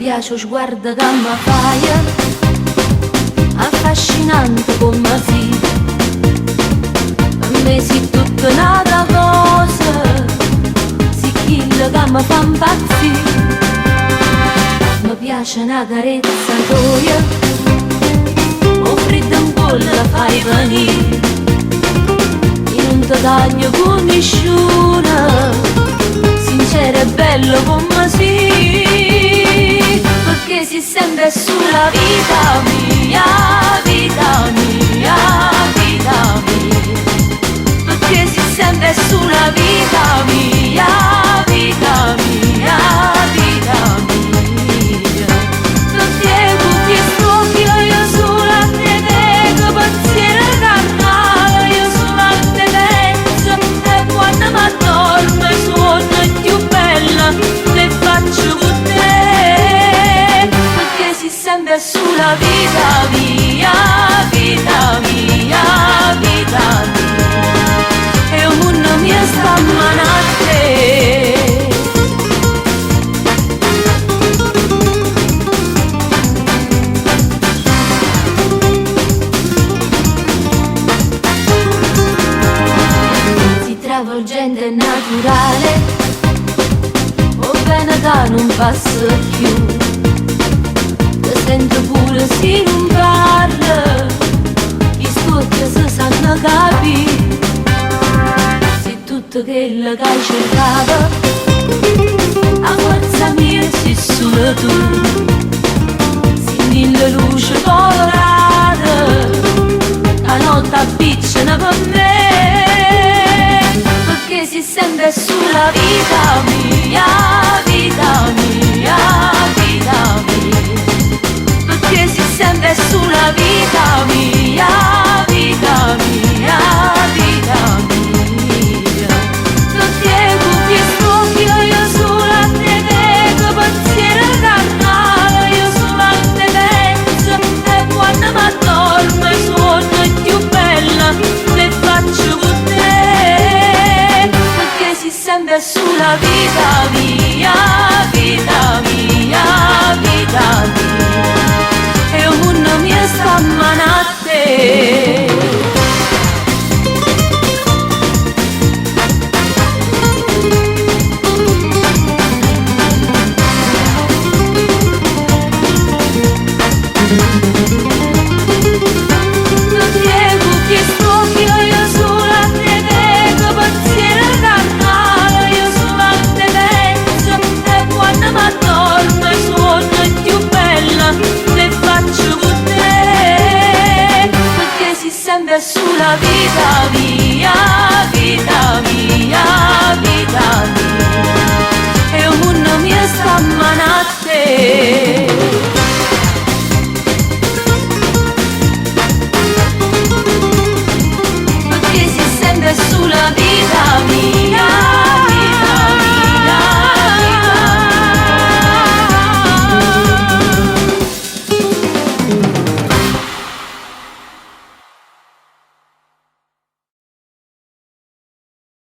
piace lo sguardo che mi fai, affascinante come sei. Per me sei tutta un'altra cosa, sei quello che mi fa impazzire. Mi piace una carezza tua, o freddo un po' la fai venire. In un taglio con nessuno, sincero e bello come sei. Perché si sente sulla vita mia, vita mia, vita mia. Perché si sente sulla vita mia, vita mia, vita mia. Perché tutti i scoppio io sulla te tengo pensiero carnale, io sulla te penso e quando mi addormo sono più bella, le faccio con te. Perché si sente sulla vita mia, vita mia, vita mia. E un mondo mi sta a manate. Si travolgente e naturale, o bene da non passa più. Te sento pure se non parla, gli scocchi si sanno capire. Se tutto quello che hai cercato, a forza mia si su.